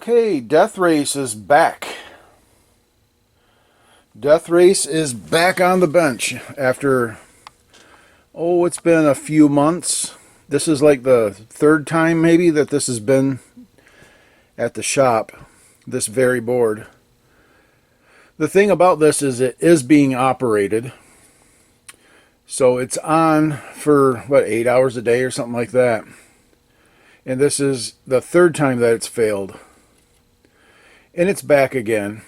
Okay, Death Race is back. Death Race is back on the bench after, it's been a few months. This is like the third time maybe that this has been at the shop, this very board. The thing about this is it is being operated. So it's on for, 8 hours a day or something like that. And this is the third time that it's failed. And it's back again.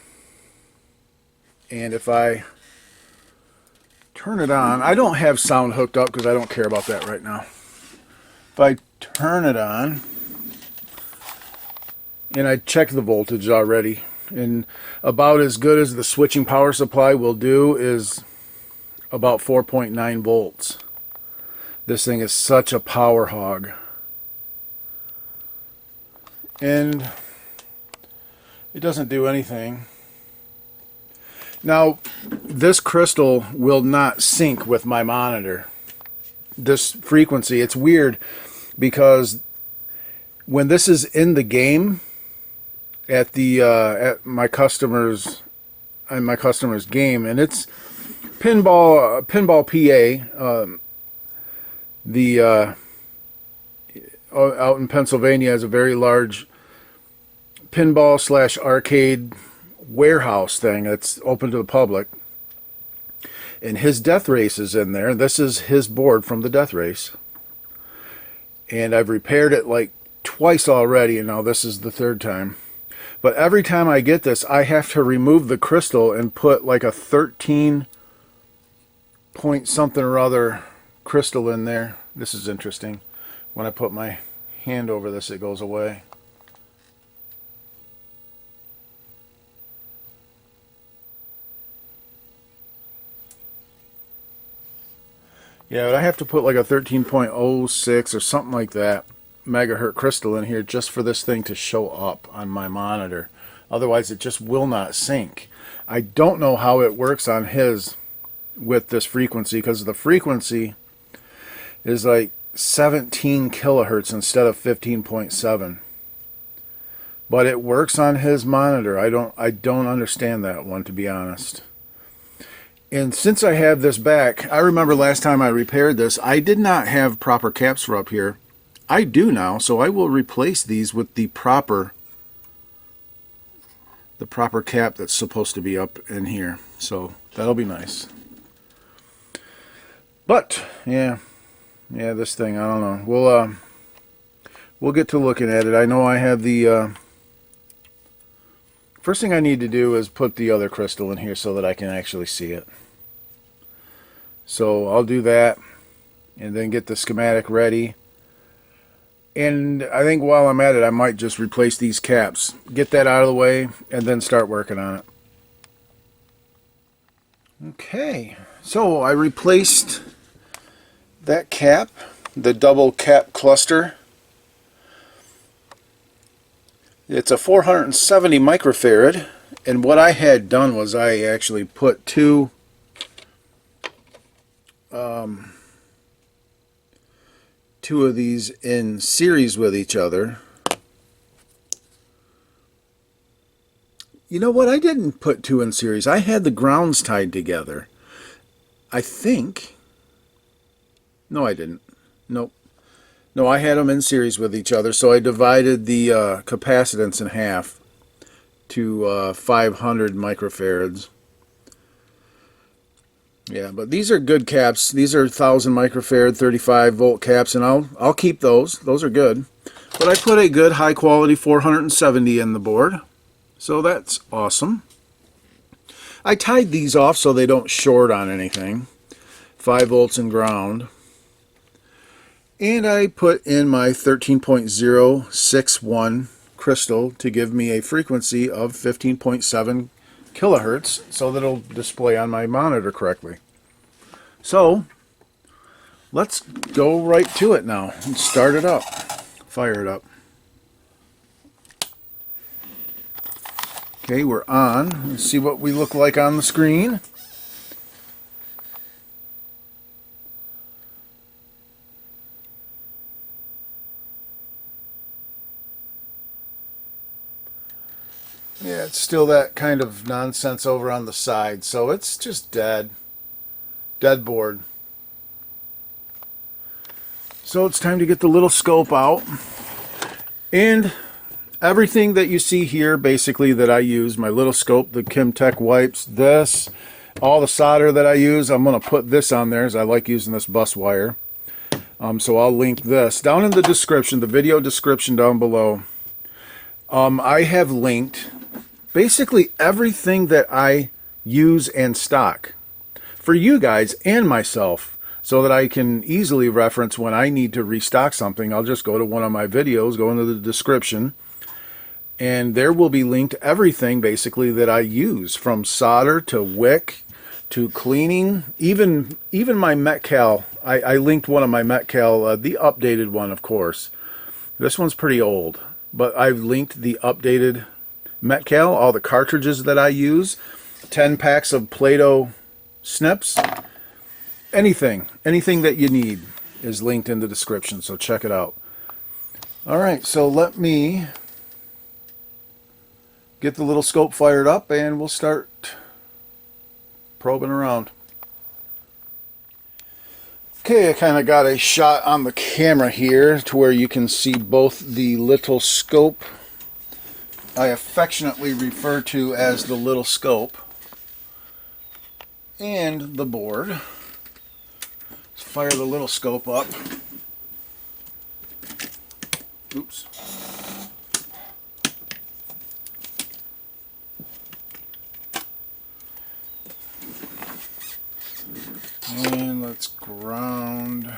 And if I turn it on, I don't have sound hooked up because I don't care about that right now. If I turn it on, and I checked the voltage already, and about as good as the switching power supply will do is about 4.9 volts. This thing is such a power hog. And it doesn't do anything. Now, this crystal will not sync with my monitor. This frequency, it's weird because when this is in the game at the at my customer's game, and it's pinball PA, out in Pennsylvania has a very large pinball / arcade warehouse thing that's open to the public, and his Death Race is in there. This is his board from the Death Race, and I've repaired it like twice already, and now this is the third time. But every time I get this, I have to remove the crystal and put like a 13 point something or other crystal in there. This is interesting. When I put my hand over this, it goes away. Yeah, but I have to put like a 13.06 or something like that megahertz crystal in here just for this thing to show up on my monitor. Otherwise, it just will not sync. I don't know how it works on his with this frequency, because the frequency is like 17 kilohertz instead of 15.7. But it works on his monitor. I don't understand that one, to be honest. And since I have this back, I remember last time I repaired this, I did not have proper caps for up here. I do now, so I will replace these with the proper cap that's supposed to be up in here. So that'll be nice. But yeah, this thing, I don't know. We'll get to looking at it. I know I have the first thing I need to do is put the other crystal in here so that I can actually see it. So I'll do that and then get the schematic ready. And I think while I'm at it, I might just replace these caps, get that out of the way, and then start working on it. Okay, so I replaced that cap, the double cap cluster. It's a 470 microfarad, and what I had done was I actually put two of these in series with each other. You know what? I didn't put two in series. I had the grounds tied together. I think. No, I didn't. Nope. No, I had them in series with each other, so I divided the capacitance in half to 500 microfarads. Yeah, but these are good caps. These are 1000 microfarad 35 volt caps, and I'll keep those. Those are good. But I put a good high quality 470 in the board, so that's awesome. I tied these off so they don't short on anything. 5 volts in ground. And I put in my 13.061 crystal to give me a frequency of 15.7 kilohertz so that it'll display on my monitor correctly. So let's go right to it now and start it up, fire it up. Okay, we're on. Let's see what we look like on the screen. it's still that kind of nonsense over on the side, so it's just dead board. So it's time to get the little scope out, and everything that you see here basically that I use, my little scope, the Kimtech wipes, this, all the solder that I use, I'm going to put this on there as I like using this bus wire. So I'll link this down in the description, the video description down below. I have linked basically everything that I use and stock for you guys and myself, so that I can easily reference when I need to restock something. I'll just go to one of my videos, go into the description, and there will be linked everything basically that I use, from solder to wick to cleaning, even my Metcal. I linked one of my Metcal, the updated one, of course. This one's pretty old, but I've linked the updated Metcal, all the cartridges that I use, 10 packs of Play-Doh snips, anything that you need is linked in the description, so check it out. Alright, so let me get the little scope fired up and we'll start probing around. Okay, I kind of got a shot on the camera here to where you can see both the little scope I affectionately refer to as the little scope and the board. Let's fire the little scope up. Oops. And let's ground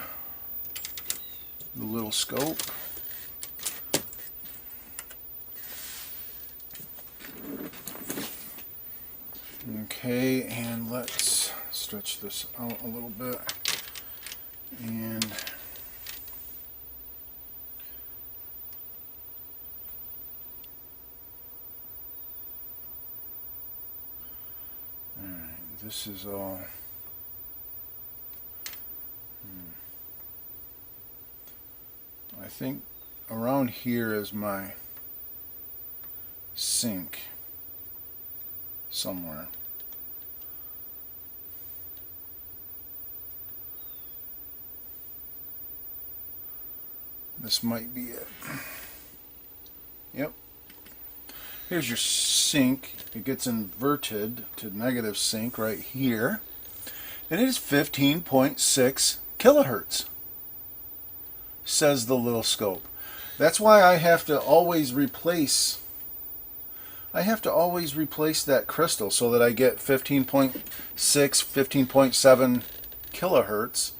the little scope. Okay, and let's stretch this out a little bit. And alright, this is all I think around here is my sink somewhere. This might be it. Yep. Here's your sink. It gets inverted to negative sink right here. And it is 15.6 kilohertz, says the little scope. That's why I have to always replace that crystal so that I get 15.6, 15.7 kilohertz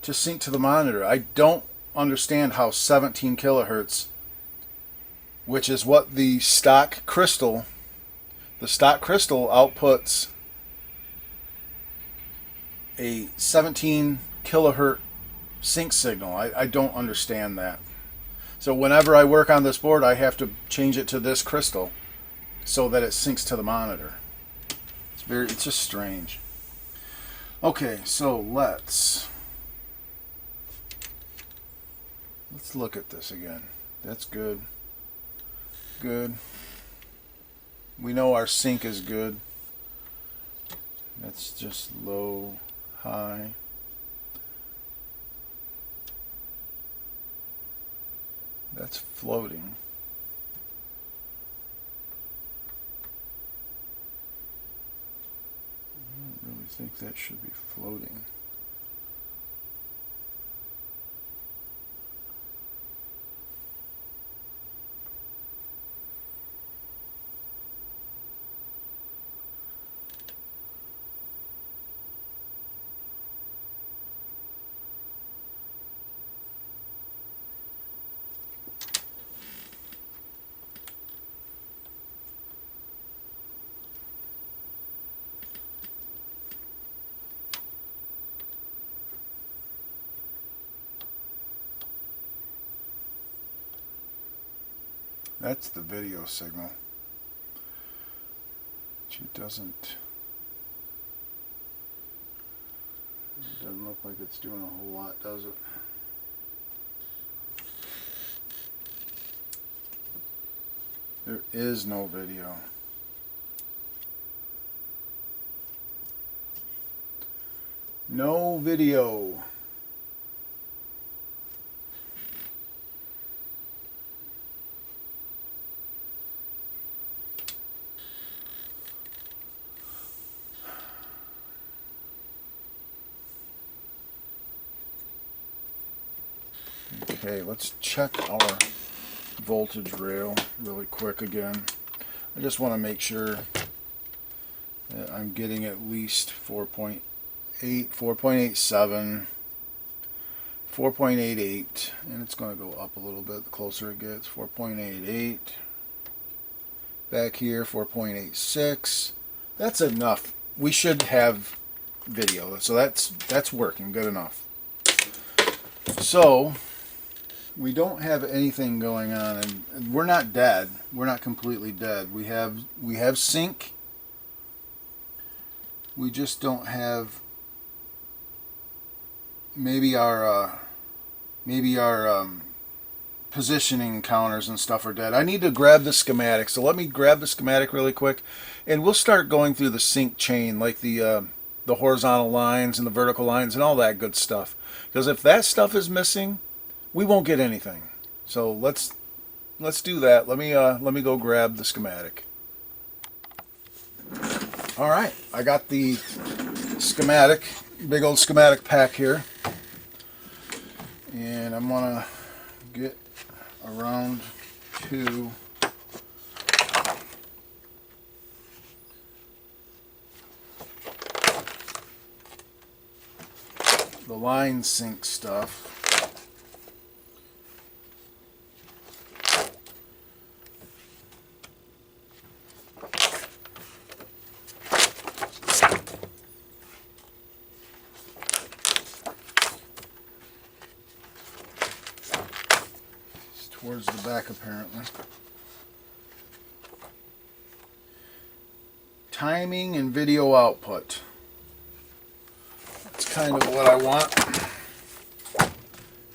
to sync to the monitor. I don't understand how 17 kilohertz, which is what the stock crystal outputs a 17 kilohertz sync signal. I don't understand that. So whenever I work on this board, I have to change it to this crystal so that it syncs to the monitor. It's just strange. Okay, so let's look at this again. That's good. Good. We know our sync is good. That's just low, high. That's floating. I don't really think that should be floating. That's the video signal. It doesn't look like it's doing a whole lot, does it? There is no video. No video. Okay, let's check our voltage rail really quick again. I just want to make sure that I'm getting at least 4.8, 4.87, 4.88, and it's going to go up a little bit the closer it gets. 4.88. Back here, 4.86. That's enough. We should have video, so that's working good enough. So we don't have anything going on, and we're not dead. We're not completely dead. We have sync. We just don't have maybe our positioning counters and stuff are dead. I need to grab the schematic, so let me grab the schematic really quick, and we'll start going through the sync chain, like the horizontal lines and the vertical lines and all that good stuff. Because if that stuff is missing, we won't get anything. So let's do that. Let me go grab the schematic. All right, I got the schematic, big old schematic pack here, and I'm gonna get around to the line sync stuff. Towards the back, apparently. Timing and video output. That's kind of what I want.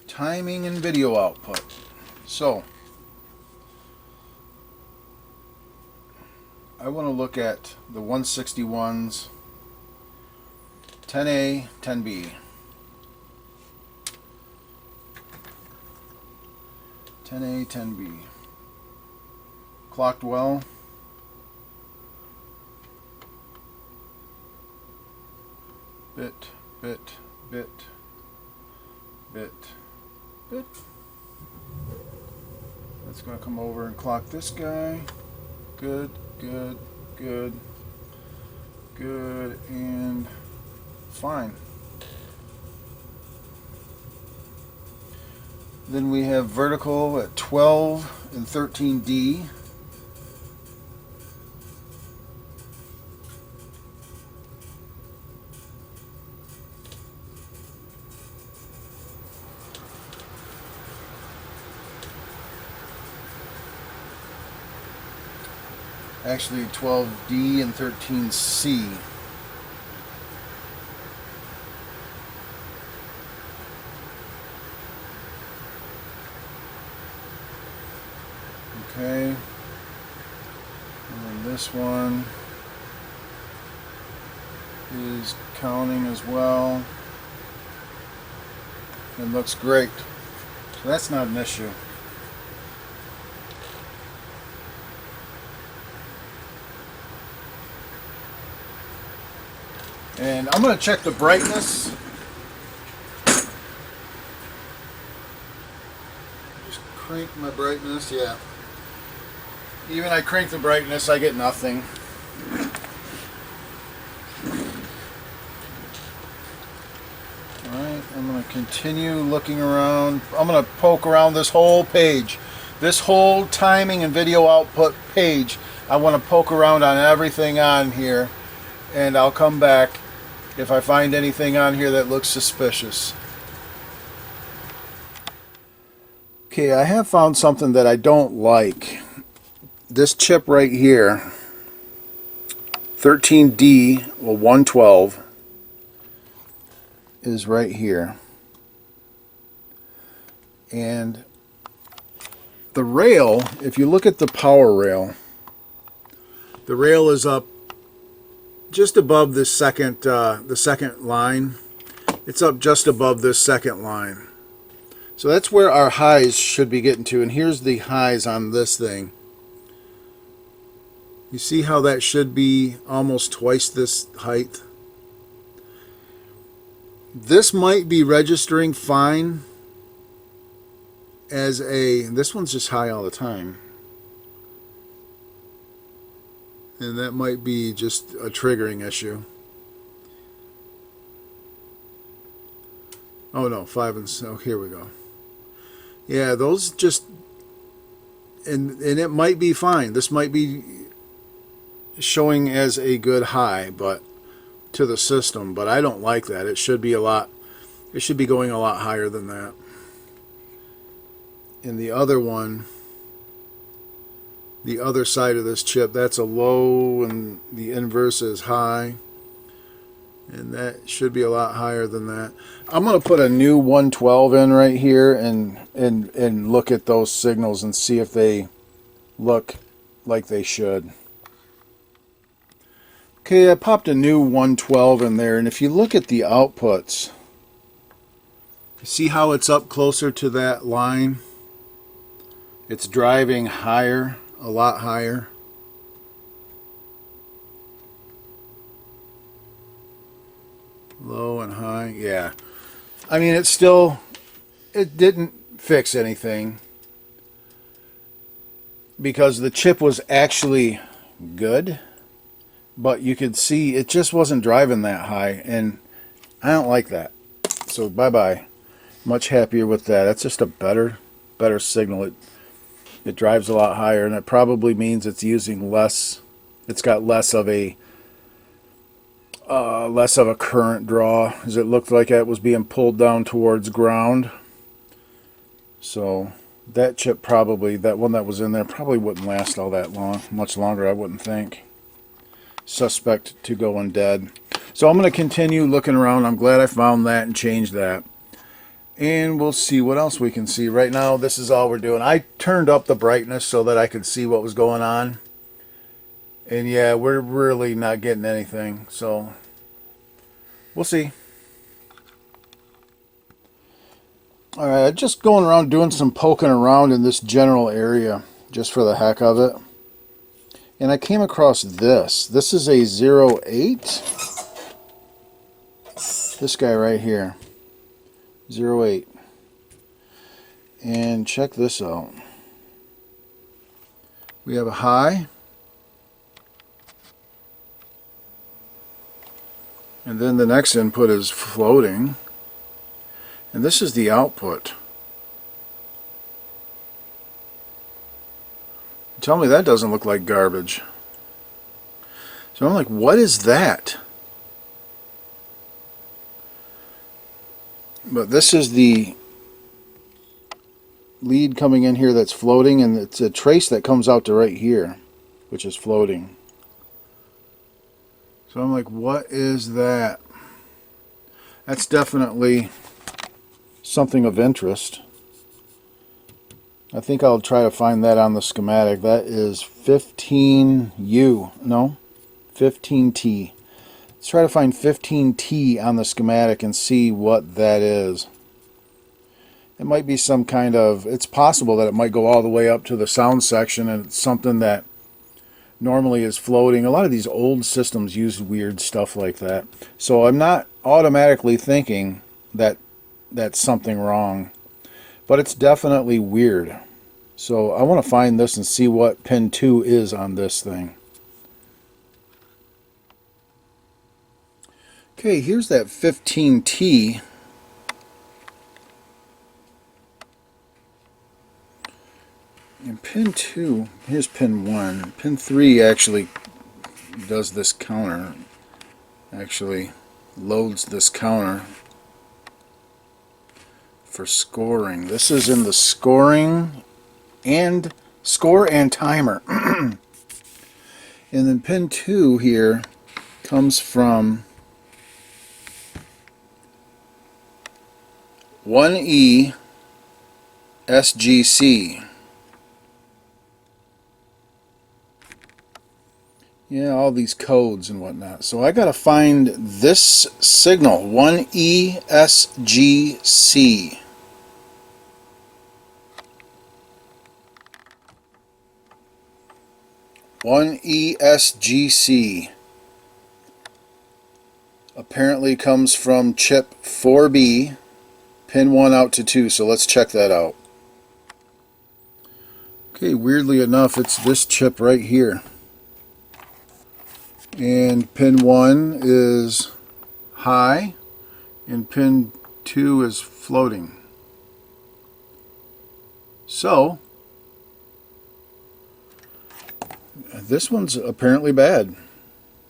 Timing and video output. So, I want to look at the 161s, 10A, 10B. 10A, 10B. Clocked well. Bit, bit, bit, bit, bit. That's going to come over and clock this guy. Good, good, good, good, and fine. Then we have vertical at 12 and 13D. Actually 12D and 13C. Okay, and then this one is counting as well. It looks great. So that's not an issue. And I'm going to check the brightness. Just crank my brightness, yeah. Even I crank the brightness, I get nothing. Alright, I'm going to continue looking around. I'm going to poke around this whole page. This whole timing and video output page. I want to poke around on everything on here. And I'll come back if I find anything on here that looks suspicious. Okay, I have found something that I don't like. This chip right here, 13D, well 112, is right here. And the rail, if you look at the power rail, the rail is up just above the second line, It's up just above this second line. So that's where our highs should be getting to, and here's the highs on this thing. You see how that should be almost twice this height? This might be registering fine as a, this one's just high all the time. And that might be just a triggering issue. Oh no, 5 and so here we go. Yeah, those just, and it might be fine. This might be showing as a good high, but to the system, but I don't like that. It should be it should be going a lot higher than that. In the other one, the other side of this chip, that's a low and the inverse is high. And that should be a lot higher than that. I'm going to put a new 112 in right here and look at those signals and see if they look like they should. Okay, I popped a new 112 in there, and if you look at the outputs, see how it's up closer to that line? It's driving higher, a lot higher. Low and high, yeah. I mean, it didn't fix anything because the chip was actually good, but you could see it just wasn't driving that high, and I don't like that. So bye-bye. Much happier with that. That's just a better signal. It drives a lot higher, and it probably means it's using less. It's got less of a current draw, as it looked like it was being pulled down towards ground. So that chip probably, that one that was in there, probably wouldn't last all that long, much longer, I wouldn't think. Suspect to going dead. So I'm going to continue looking around. I'm glad I found that and changed that. And we'll see what else we can see. Right now, this is all we're doing. I turned up the brightness so that I could see what was going on. And yeah, we're really not getting anything. So we'll see. Alright, just going around doing some poking around in this general area, just for the heck of it. And I came across this. This is a 08. This guy right here. 08. And check this out. We have a high. And then the next input is floating. And this is the output. Tell me that doesn't look like garbage. So I'm like, what is that? But this is the lead coming in here that's floating, and it's a trace that comes out to right here, which is floating. So I'm like, what is that? That's definitely something of interest. I think I'll try to find that on the schematic. That is 15U, no, 15T. Let's try to find 15T on the schematic and see what that is. It might be some kind of, it's possible that it might go all the way up to the sound section, and it's something that normally is floating. A lot of these old systems use weird stuff like that. So I'm not automatically thinking that that's something wrong, but it's definitely weird. So I want to find this and see what pin 2 is on this thing. Okay, here's that 15T. And pin 2, here's pin 1. Pin 3 actually does this counter. Actually loads this counter for scoring. This is in the scoring and score and timer. And then pin 2 here comes from 1E SGC. Yeah, all these codes and whatnot. So I gotta find this signal, 1ESGC. One ESGC apparently comes from chip 4B, pin 1 out to 2, so let's check that out. Okay, weirdly enough, it's this chip right here. And pin 1 is high, and pin 2 is floating. So, this one's apparently bad.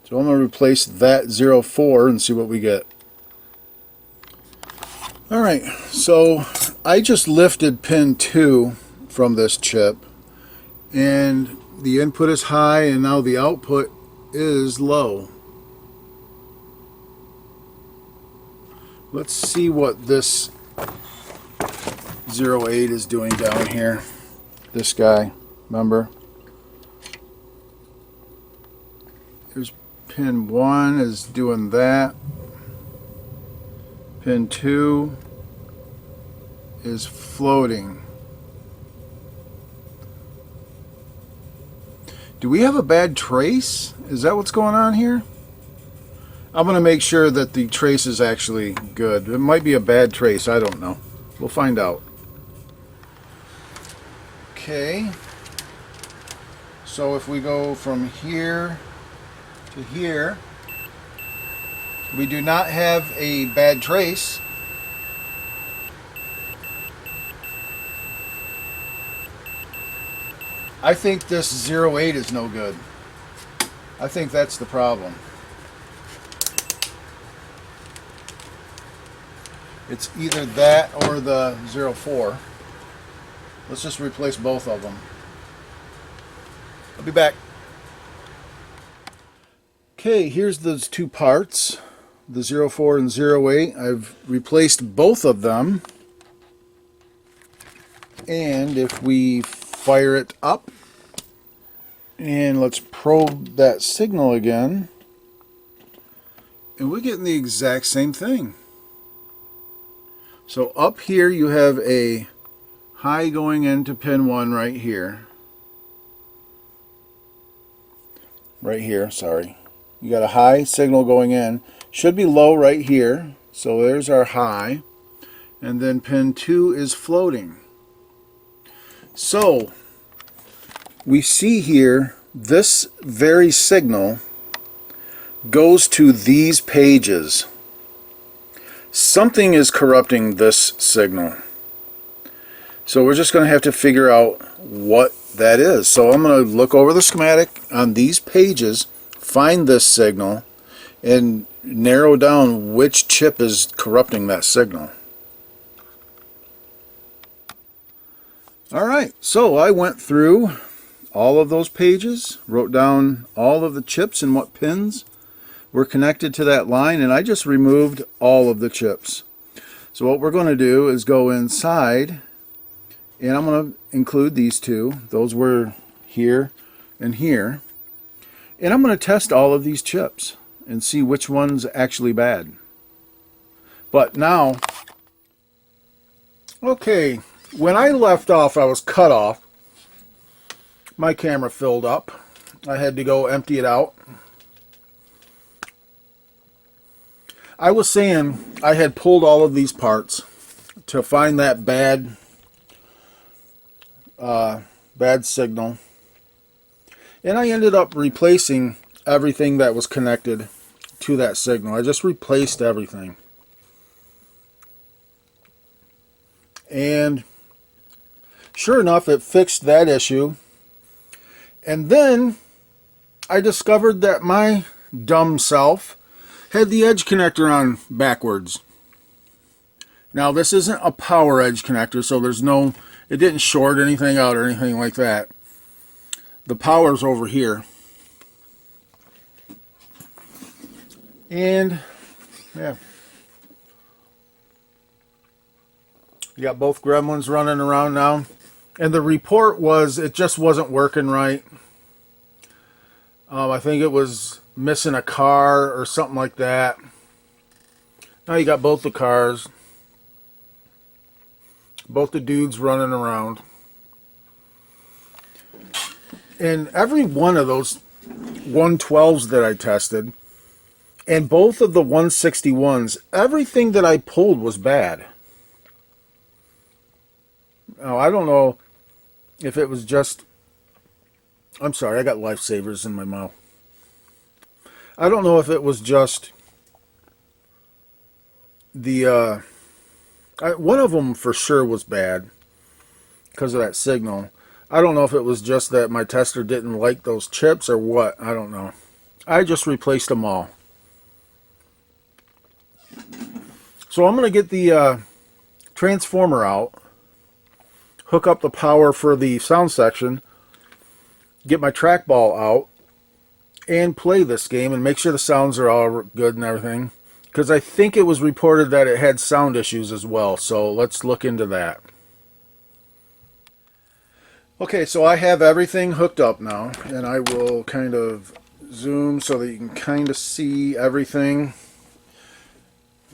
So I'm going to replace that 04 and see what we get. Alright, so I just lifted pin 2 from this chip, and the input is high and now the output is low. Let's see what this 08 is doing down here. This guy, remember? Here's pin 1 is doing that. Pin 2 is floating. Do we have a bad trace? Is that what's going on here? I'm going to make sure that the trace is actually good. It might be a bad trace, I don't know. We'll find out. Okay. So if we go from here to here, we do not have a bad trace. I think this 08 is no good. I think that's the problem. It's either that or the 04. Let's just replace both of them. I'll be back. Okay, here's those two parts, the 04 and 08. I've replaced both of them. And if we fire it up, and let's probe that signal again, and we're getting the exact same thing. So up here you have a high going into pin 1 right here. Right here, sorry. You got a high signal going in. Should be low right here. So there's our high. And then pin 2 is floating. So we see here this very signal goes to these pages. Something is corrupting this signal. So we're just going to have to figure out what that is. So I'm going to look over the schematic on these pages, find this signal, and narrow down which chip is corrupting that signal. Alright, so I went through all of those pages, wrote down all of the chips and what pins were connected to that line, and I just removed all of the chips. So what we're going to do is go inside, and I'm going to include these two. Those were here and here. And I'm going to test all of these chips and see which one's actually bad. But now, okay, when I left off, I was cut off. My camera filled up. I had to go empty it out. I was saying I had pulled all of these parts to find that bad signal, and I ended up replacing everything that was connected to that signal. I just replaced everything, and sure enough, it fixed that issue. And then I discovered that my dumb self had the edge connector on backwards. Now this isn't a power edge connector, so there's no, it didn't short anything out or anything like that. The power's over here. And yeah, you got both gremlins running around now. And the report was it just wasn't working right. I think it was missing a car or something like that. Now you got both the cars, both the dudes running around. And every one of those 112s that I tested, and both of the 161s, everything that I pulled was bad. Now, I don't know if it was just... I'm sorry, I got lifesavers in my mouth. I don't know if it was just the... one of them for sure was bad because of that signal. I don't know if it was just that my tester didn't like those chips or what. I don't know. I just replaced them all. So I'm going to get the transformer out, hook up the power for the sound section, get my trackball out, and play this game and make sure the sounds are all good and everything. Because I think it was reported that it had sound issues as well. So let's look into that. Okay, so I have everything hooked up now, and I will kind of zoom so that you can kind of see everything.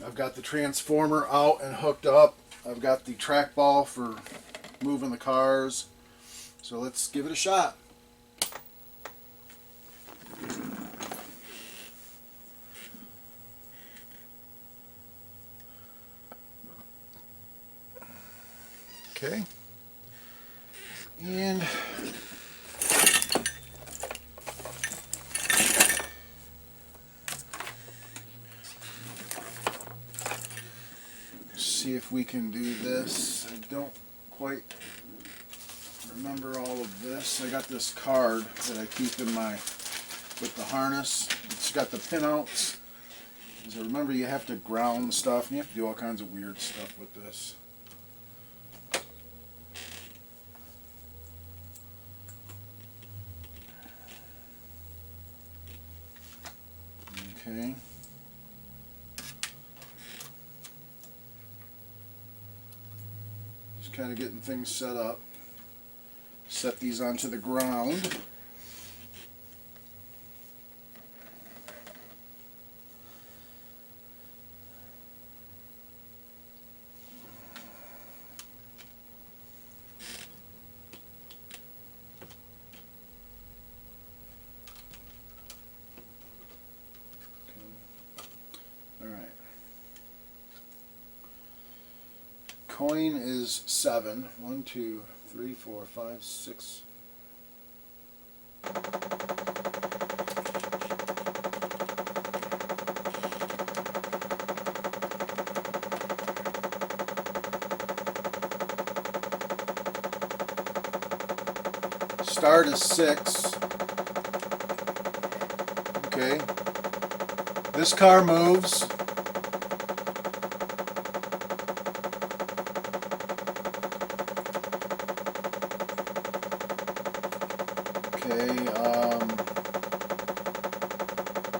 I've got the transformer out and hooked up. I've got the trackball for moving the cars. So let's give it a shot. Okay. And see if we can do this. I don't quite remember all of this. I got this card that I keep in my, with the harness. It's got the pinouts. As I remember, you have to ground stuff, and you have to do all kinds of weird stuff with this. Okay. Just kind of getting things set up. Set these onto the ground. Coin is 7. 1, 2, 3, 4, 5, 6. Start is 6. Okay. This car moves.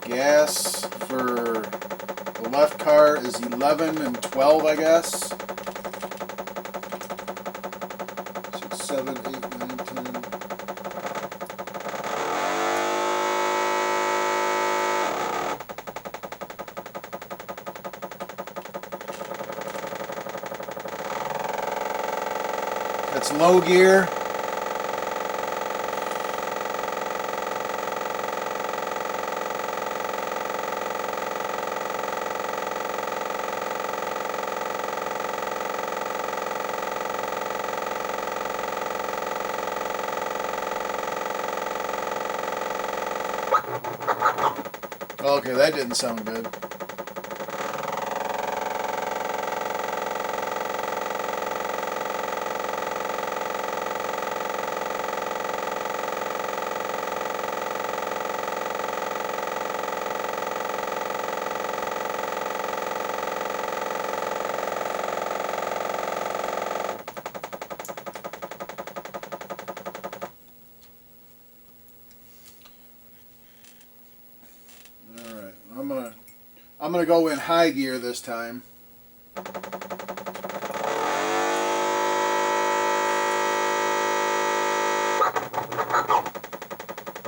Gas for the left car is 11 and 12, I guess. 6, 7, 8, 9, 10. That's low gear. Okay, that didn't sound good. I'm gonna go in high gear this time.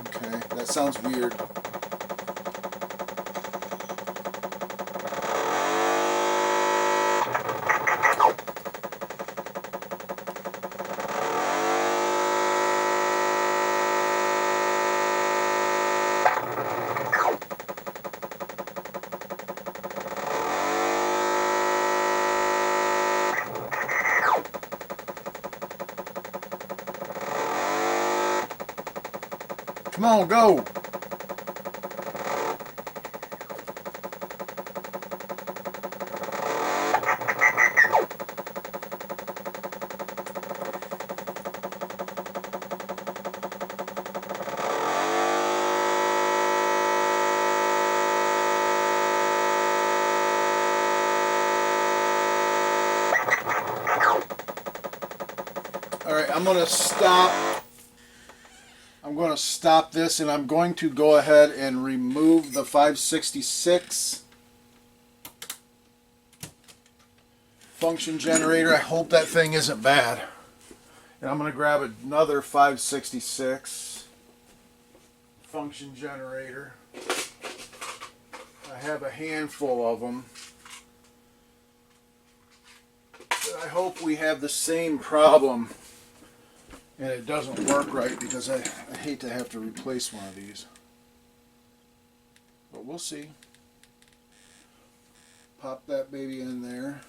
Okay, that sounds weird. Come on, go! Alright, I'm going to stop this, and I'm going to go ahead and remove the 566 function generator. I hope that thing isn't bad. And I'm going to grab another 566 function generator. I have a handful of them. I hope we have the same problem and it doesn't work right, because I hate to have to replace one of these. But we'll see. Pop that baby in there.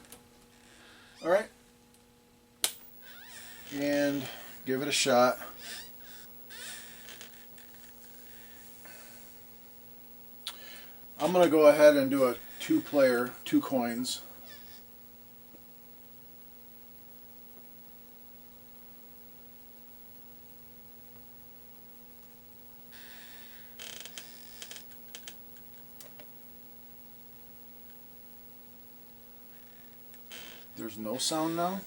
Alright. And give it a shot. I'm going to go ahead and do a 2-player, 2 coins. There's no sound now.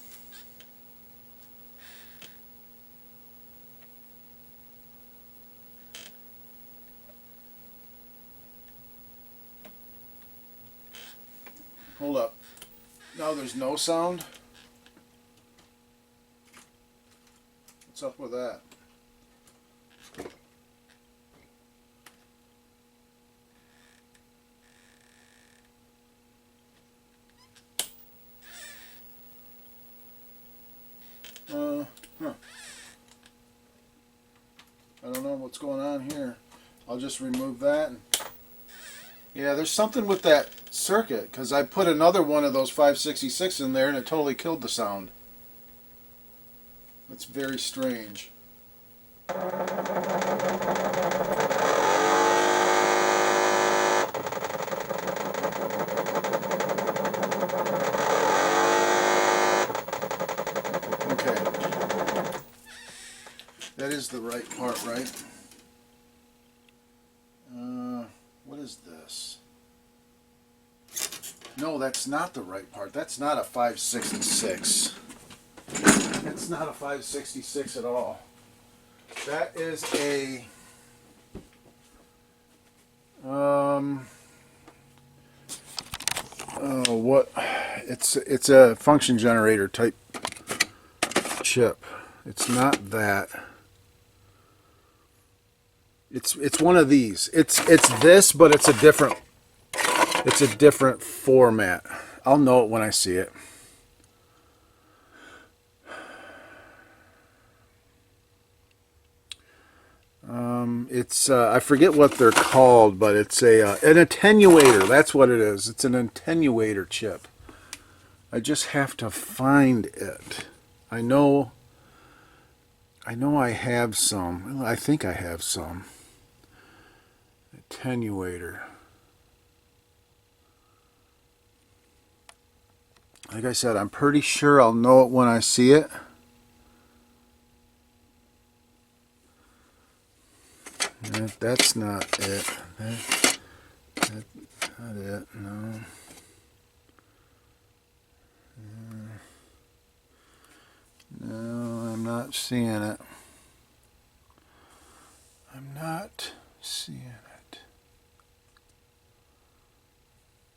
Hold up. Now there's no sound. What's up with that? I don't know what's going on here. I'll just remove that. Yeah, there's something with that circuit, because I put another one of those 566 in there and it totally killed the sound. That's very strange. That is the right part, right? What is this? No, that's not the right part. That's not a 566. That's not a 566 at all. That is a what? It's a function generator type chip. It's not that. It's one of these. It's this, but it's a different format. I'll know it when I see it. It's I forget what they're called, but it's an attenuator. That's what it is. It's an attenuator chip. I just have to find it. I know I have some. Well, I think I have some. Attenuator. Like I said, I'm pretty sure I'll know it when I see it. That's not it. That's not it. No. No, I'm not seeing it. I'm not seeing it.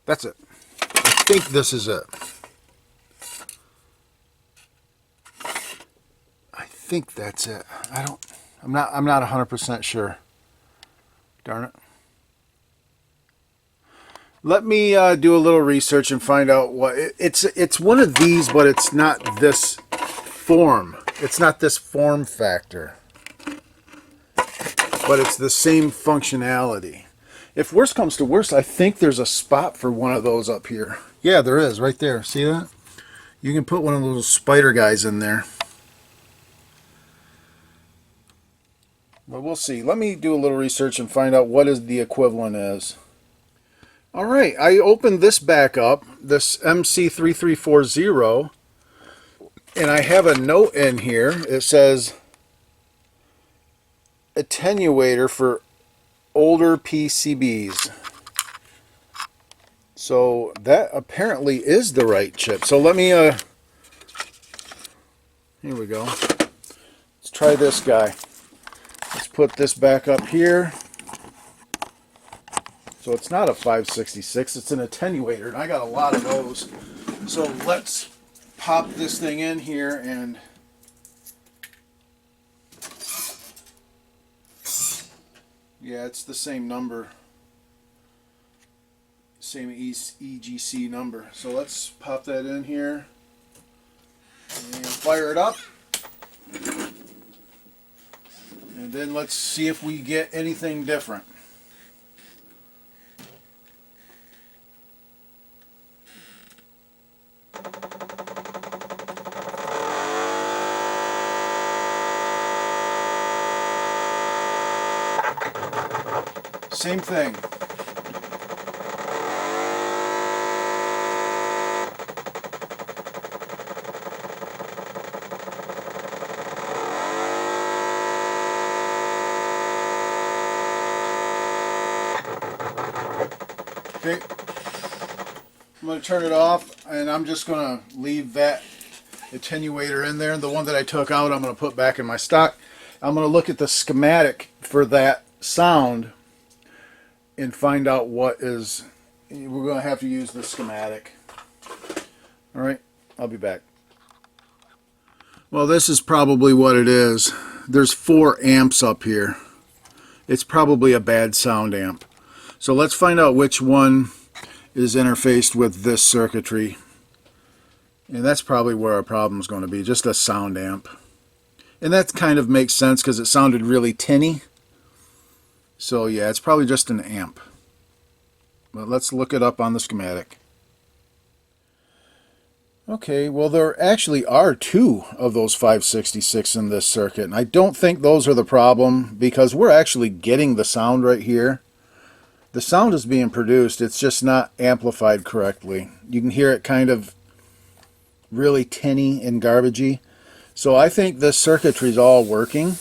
That's it. I think this is it. I think that's it. I'm not 100% sure. Darn it. Let me do a little research and find out what it's one of these, but it's not this form. It's not this form factor, but it's the same functionality. If worse comes to worse, I think there's a spot for one of those up here. Yeah, there is right there. See that? You can put one of those spider guys in there. But we'll see. Let me do a little research and find out what is the equivalent is. Alright, I opened this back up, this MC3340, and I have a note in here. It says attenuator for older PCBs. So that apparently is the right chip. So let me, here we go. Let's try this guy. Let's put this back up here. So it's not a 566, it's an attenuator, and I got a lot of those. So let's pop this thing in here and yeah, it's the same number, same EGC number. So let's pop that in here and fire it up. And then let's see if we get anything different. Same thing. Okay, I'm going to turn it off, and I'm just going to leave that attenuator in there. The one that I took out, I'm going to put back in my stock. I'm going to look at the schematic for that sound and find out what is. We're going to have to use the schematic. All right, I'll be back. Well, this is probably what it is. There's 4 amps up here. It's probably a bad sound amp. So let's find out which one is interfaced with this circuitry. And that's probably where our problem is going to be, just a sound amp. And that kind of makes sense because it sounded really tinny. So yeah, it's probably just an amp. But let's look it up on the schematic. Okay, well there actually are 2 of those 566 in this circuit. And I don't think those are the problem because we're actually getting the sound right here. The sound is being produced, it's just not amplified correctly. You can hear it kind of really tinny and garbagey. So I think this circuitry is all working.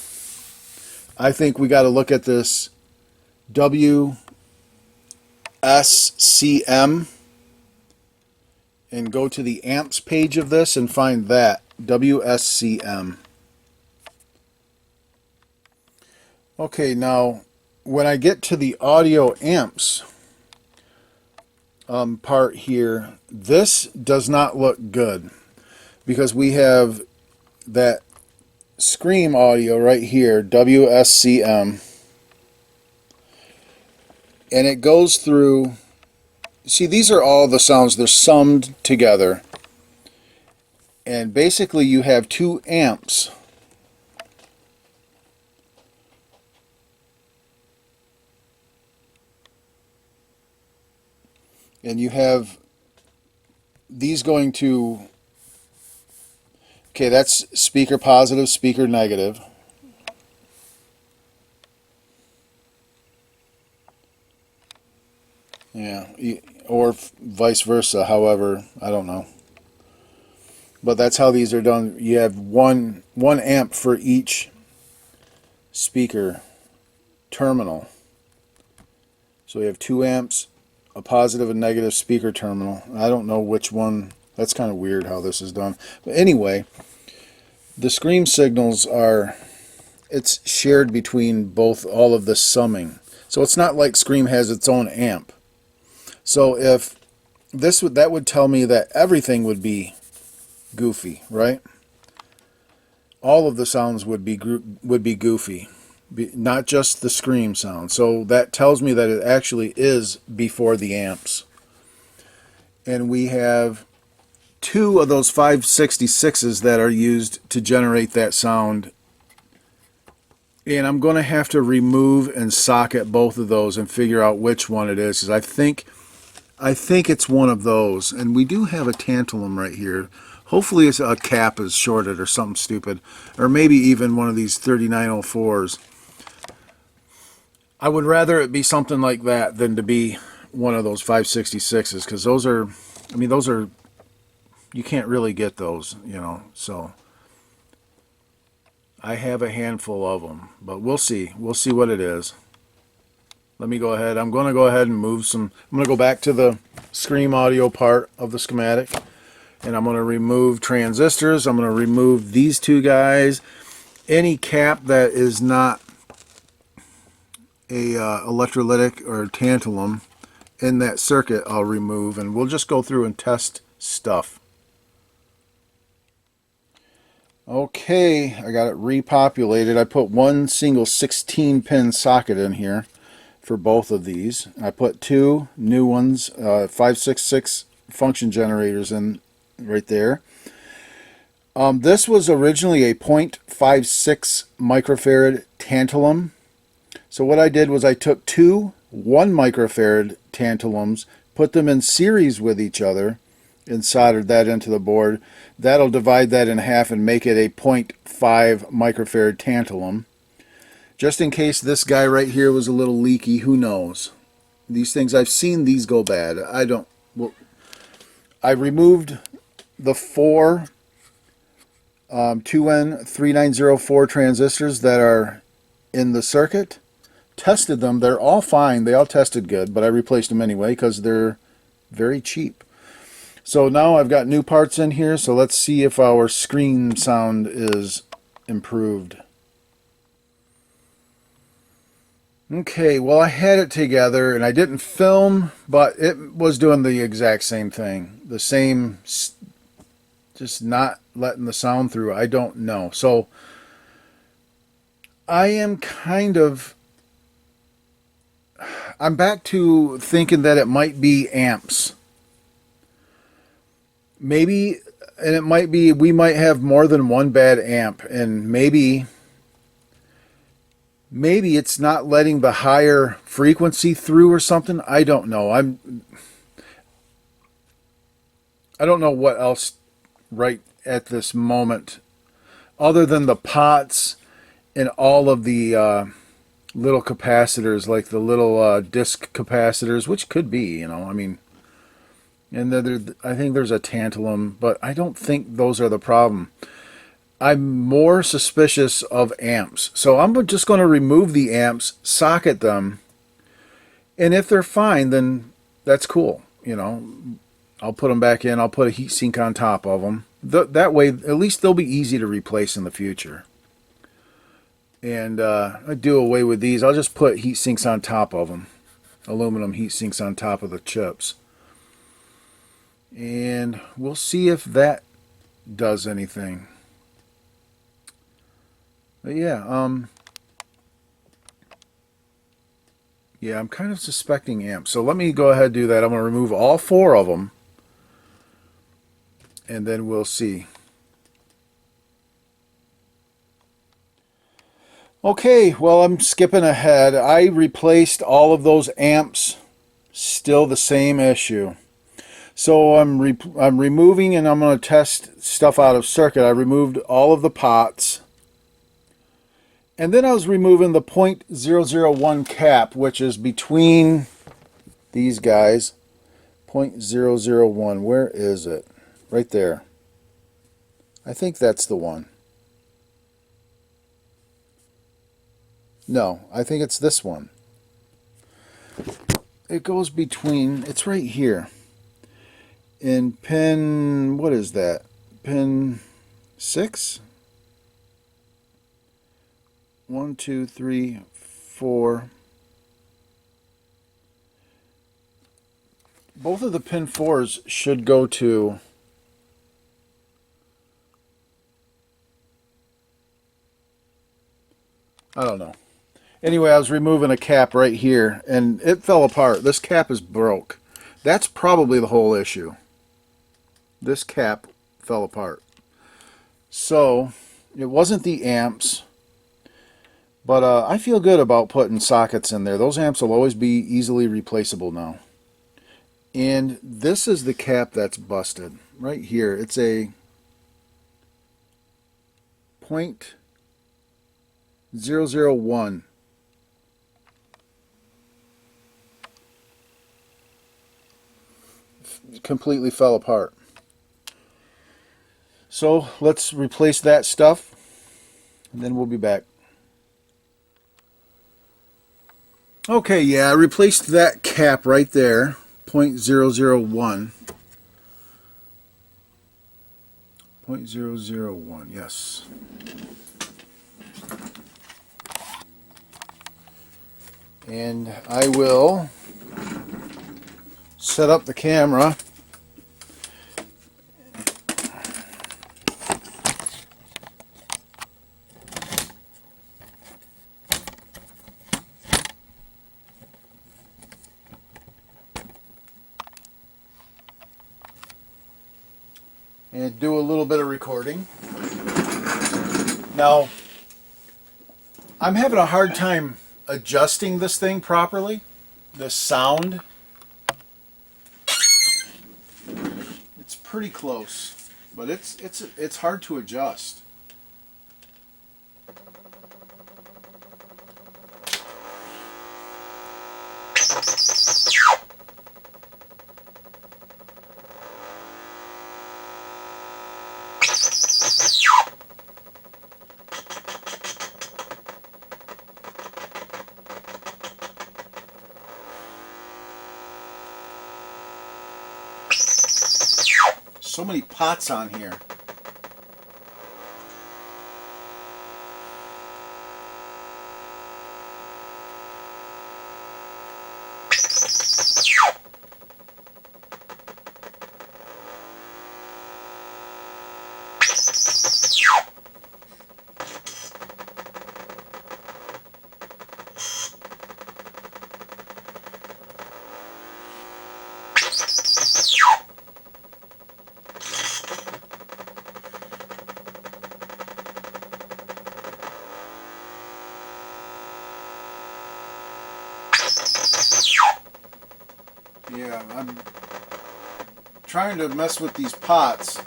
I think we got to look at this WSCM and go to the amps page of this and find that WSCM. Okay, now when I get to the audio amps part here, this does not look good because we have that scream audio right here, WSCM, and it goes through. See, these are all the sounds, they're summed together, and basically you have 2 amps and you have these going to, okay, that's speaker positive, speaker negative. Yeah, or vice versa, however, I don't know. But that's how these are done. You have one amp for each speaker terminal. So we have 2 amps, a positive and negative speaker terminal. I don't know which one. That's kind of weird how this is done. But anyway, the scream signals are, it's shared between both, all of the summing. So it's not like Scream has its own amp. So if this would, that would tell me that everything would be goofy, right? All of the sounds would be goofy. not just the scream sound. So that tells me that it actually is before the amps. And we have two of those 566s that are used to generate that sound. And I'm going to have to remove and socket both of those and figure out which one it is. 'Cause I think it's one of those. And we do have a tantalum right here. Hopefully it's a cap is shorted or something stupid. Or maybe even one of these 3904s. I would rather it be something like that than to be one of those 566s. Because those are, I mean, those are, you can't really get those, you know. So I have a handful of them. But we'll see. We'll see what it is. Let me go ahead. I'm going to go ahead and move some. I'm going to go back to the Scream audio part of the schematic. And I'm going to remove transistors. I'm going to remove these two guys. Any cap that is not a electrolytic or tantalum in that circuit I'll remove. And we'll just go through and test stuff. Okay, I got it repopulated. I put one single 16-pin socket in here for both of these. I put two new ones, 566 function generators in right there. This was originally a 0.56 microfarad tantalum. So what I did was I took two 1 microfarad tantalums, put them in series with each other, and soldered that into the board. That'll divide that in half and make it a 0.5 microfarad tantalum. Just in case this guy right here was a little leaky, who knows? These things, I've seen these go bad. I removed the four 2N3904 transistors that are in the circuit. Tested them. They're all fine. They all tested good, but I replaced them anyway because they're very cheap. So now I've got new parts in here, so let's see if our screen sound is improved. Okay, well I had it together and I didn't film, but it was doing the exact same thing. The same, just not letting the sound through. I don't know. So I am I'm back to thinking that it might be amps. Maybe, and it might be, we might have more than one bad amp, and maybe it's not letting the higher frequency through or something. I don't know. I don't know what else right at this moment other than the pots and all of the little capacitors, like the little disc capacitors, which could be, you know, I mean, and then I think there's a tantalum, but I don't think those are the problem. I'm more suspicious of amps. So I'm just going to remove the amps, socket them, and if they're fine, then that's cool. You know, I'll put them back in. I'll put a heatsink on top of them. That way, at least they'll be easy to replace in the future. And I do away with these. I'll just put heat sinks on top of them. Aluminum heat sinks on top of the chips. And we'll see if that does anything. But yeah, yeah, I'm kind of suspecting amps. So let me go ahead and do that. I'm going to remove all four of them. And then we'll see. Okay, well, I'm skipping ahead. I replaced all of those amps. Still the same issue. So I'm removing, and I'm going to test stuff out of circuit. I removed all of the pots. And then I was removing the 0.001 cap, which is between these guys. 0.001. Where is it? Right there. I think that's the one. No, I think it's this one. It goes between, it's right here. In pin, what is that? Pin 6? 1, 2, 3, 4. Both of the pin 4s should go to I don't know. Anyway, I was removing a cap right here, and it fell apart. This cap is broke. That's probably the whole issue. This cap fell apart. So, it wasn't the amps, but I feel good about putting sockets in there. Those amps will always be easily replaceable now. And this is the cap that's busted. Right here, it's a 0.001. Completely fell apart. So let's replace that stuff, and then we'll be back. Okay, yeah, I replaced that cap right there, 0.001. 0.001, yes. And I will set up the camera. And do a little bit of recording. Now, I'm having a hard time adjusting this thing properly. The sound. It's pretty close, but it's hard to adjust. So many pots on here. Yeah, I'm trying to mess with these pots.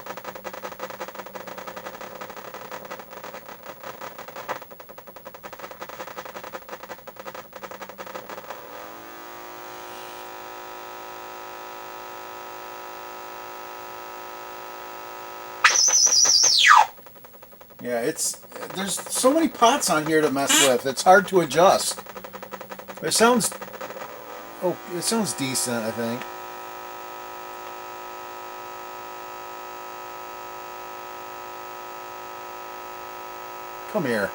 Yeah, there's so many pots on here to mess with. It's hard to adjust. It sounds decent, I think. Come here.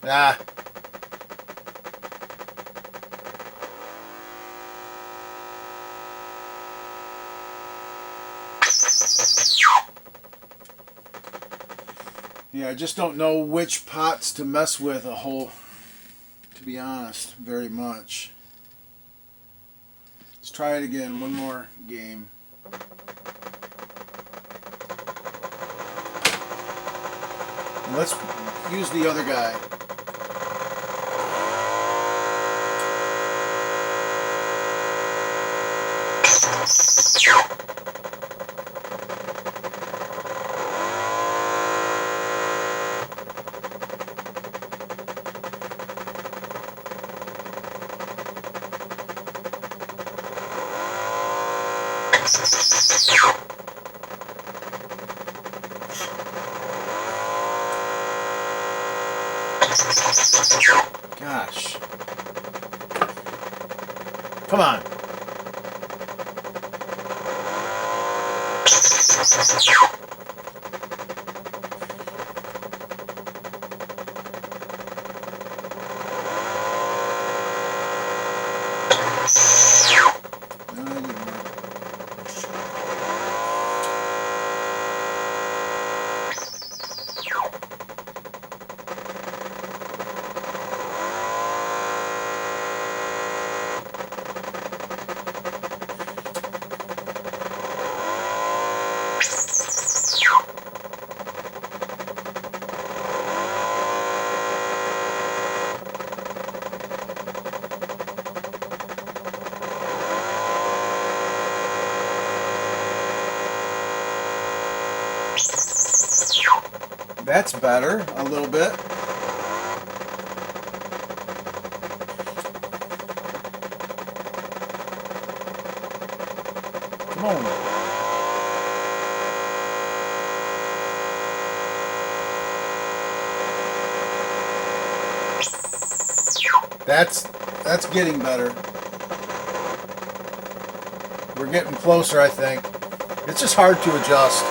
Ah. Yeah, I just don't know which pots to mess with to be honest, very much. Let's try it again, one more game. And let's use the other guy. Gosh. Come on. That's better, a little bit. Come on. That's getting better. We're getting closer, I think. It's just hard to adjust.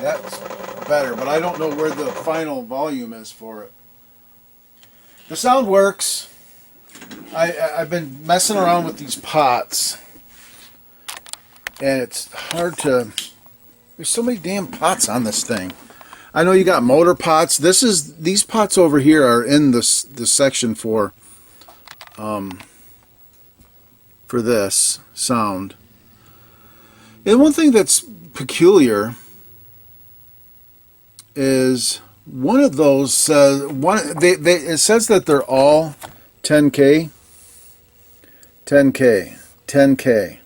That's better, but I don't know where the final volume is for it. The sound works. I've been messing around with these pots, and it's hard to... There's so many damn pots on this thing. I know you got motor pots. These pots over here are in the section for this sound. And one thing that's peculiar is one of those says it says that they're all 10K, 10K, 10K.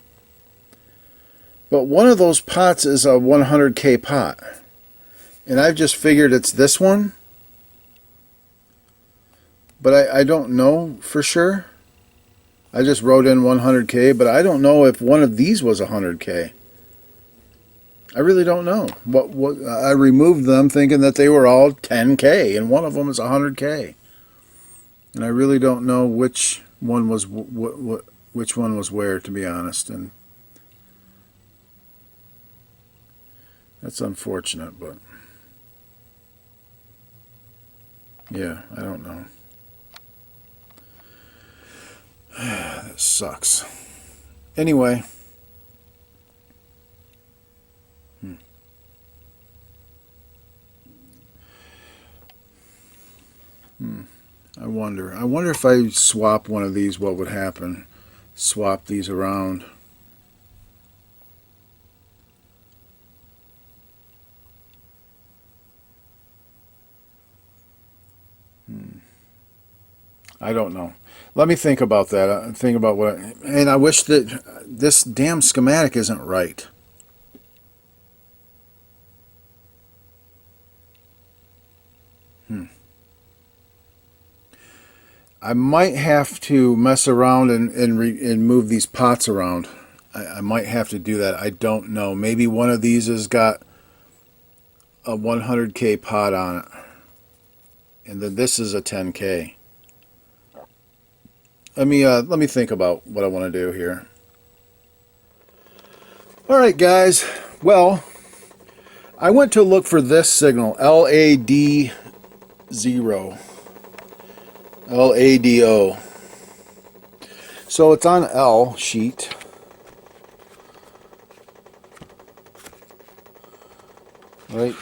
But one of those pots is a 100K pot. And I've just figured it's this one. But I don't know for sure. I just wrote in 100K, but I don't know if one of these was 100K. I really don't know. What I removed them thinking that they were all 10K, and one of them is 100K. And I really don't know which one was which one was where, to be honest. And that's unfortunate, but yeah, I don't know. That sucks. Anyway. I wonder if I swap one of these, what would happen? Swap these around. I don't know. Let me think about that. Think about what, and I wish that this damn schematic isn't right. I might have to mess around and move these pots around. I might have to do that. I don't know. Maybe one of these has got a 100K pot on it, and then this is a 10K. Let me think about what I want to do here. All right, guys. Well, I went to look for this signal, LAD0. LADO. So it's on L sheet. Right?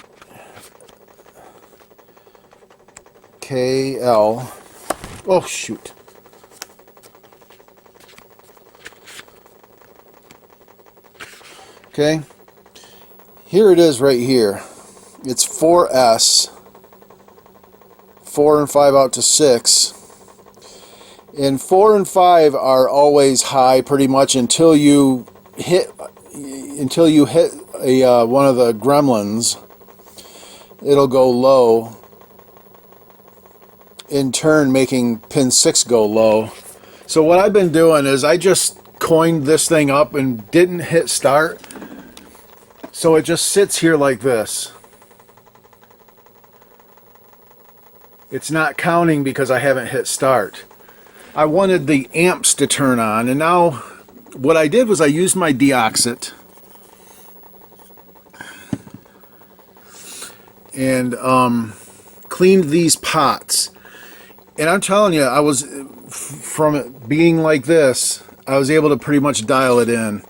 KL. Oh, shoot. Okay. Here it is right here. It's 4S. 4 and 5 out to 6. And 4 and 5 are always high pretty much until you hit until you hit a one of the gremlins, it'll go low, in turn making pin 6 go low. So what I've been doing is I just coined this thing up and didn't hit start, so it just sits here like this. It's not counting because I haven't hit start. I wanted the amps to turn on, and now what I did was I used my deoxit and cleaned these pots. And I'm telling you, I was, from it being like this, I was able to pretty much dial it in.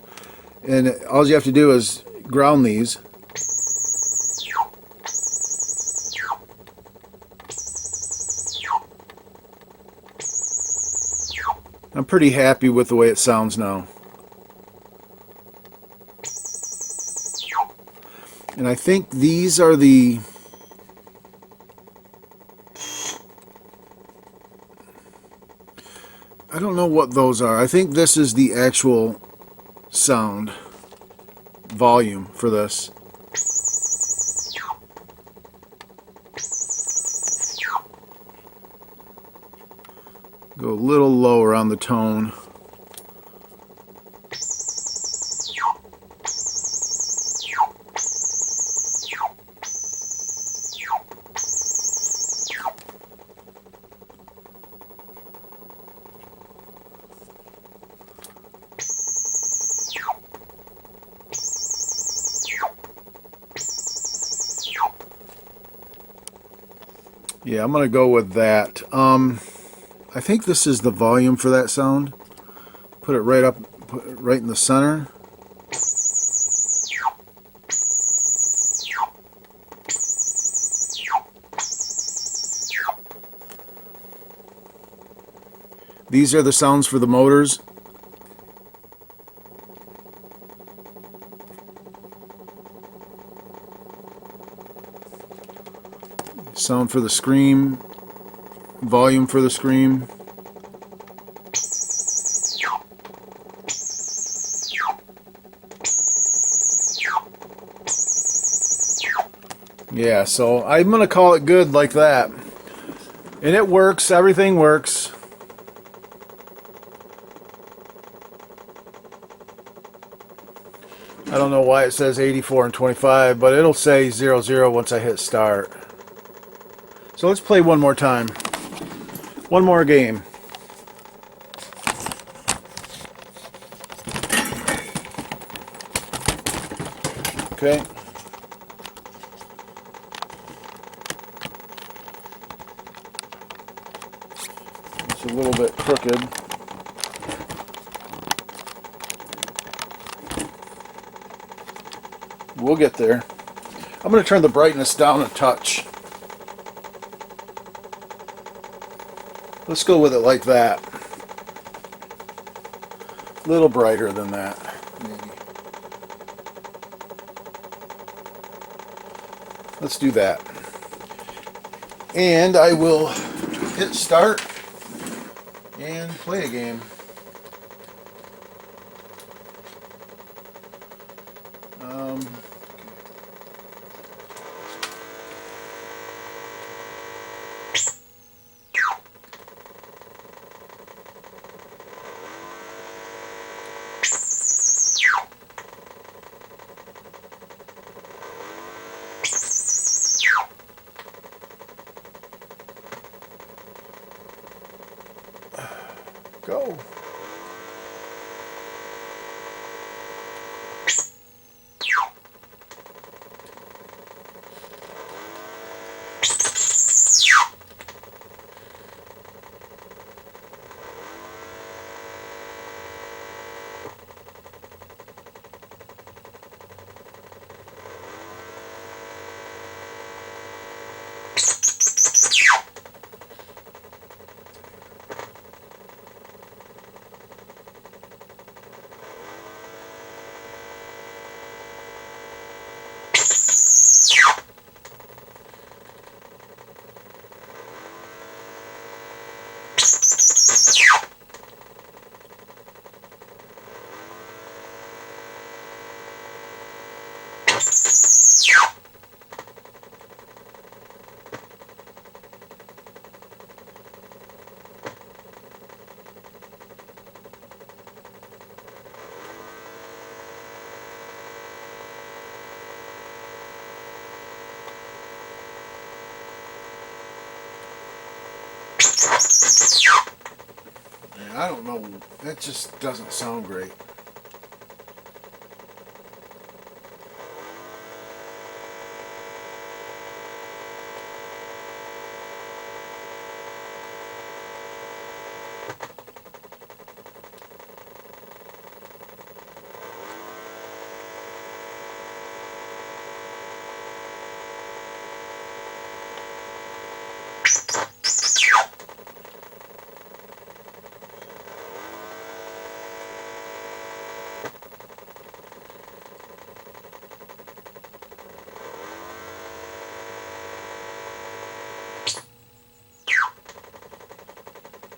And all you have to do is ground these. I'm pretty happy with the way it sounds now. And I think these are the... I don't know what those are. I think this is the actual sound volume for this. Go a little lower on the tone. Yeah, I'm gonna go with that. I think this is the volume for that sound. Put it right up, put it right in the center. These are the sounds for the motors. Sound for the scream, volume for the scream. Yeah, so I'm gonna call it good like that. And it works, everything works. I don't know why it says 84 and 25, but it'll say 00 once I hit start. So let's play one more time. One more game. Okay. It's a little bit crooked. We'll get there. I'm going to turn the brightness down a touch. Let's go with it like that. A little brighter than that, maybe. Let's do that. And I will hit start and play a game. Go. Man, I don't know. That just doesn't sound great.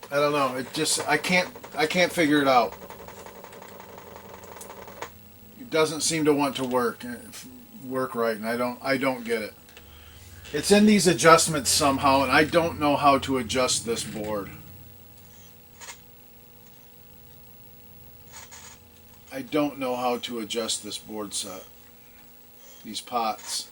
I don't know. It just I can't figure it out. It doesn't seem to want to work right, and I don't get it. It's in these adjustments somehow, and I don't know how to adjust this board. I don't know how to adjust this board set. These pots.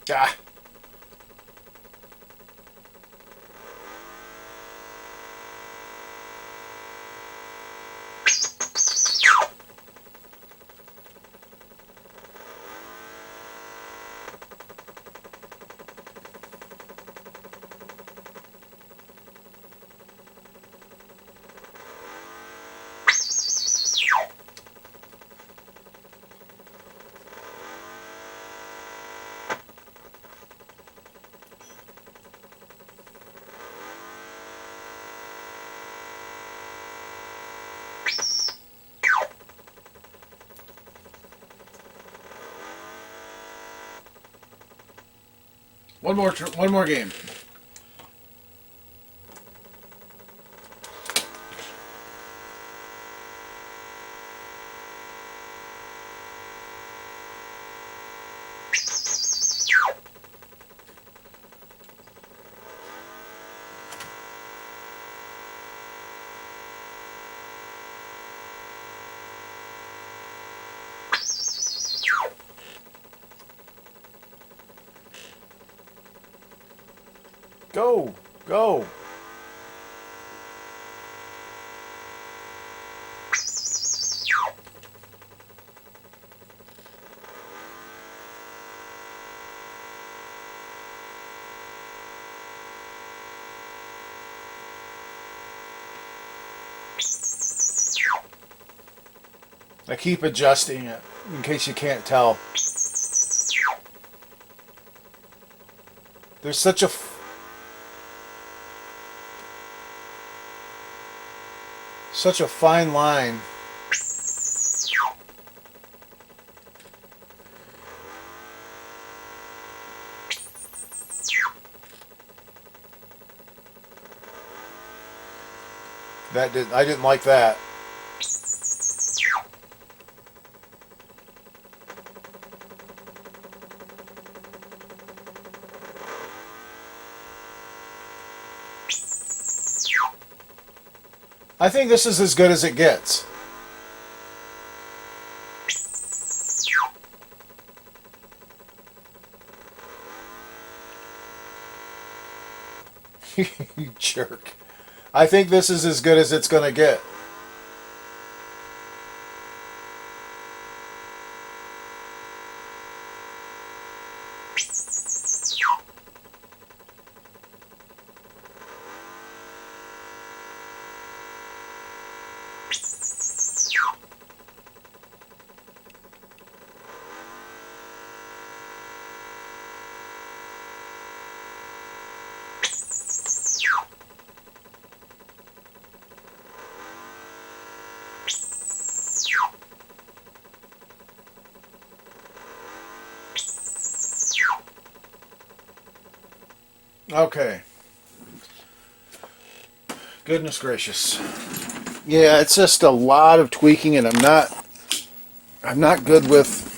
Ah. One more game. Go, go. I keep adjusting it in case you can't tell. There's such a fine line. I didn't like that. I think this is as good as it gets. You jerk. I think this is as good as it's going to get. Okay. Goodness gracious. Yeah, it's just a lot of tweaking, and I'm not good with.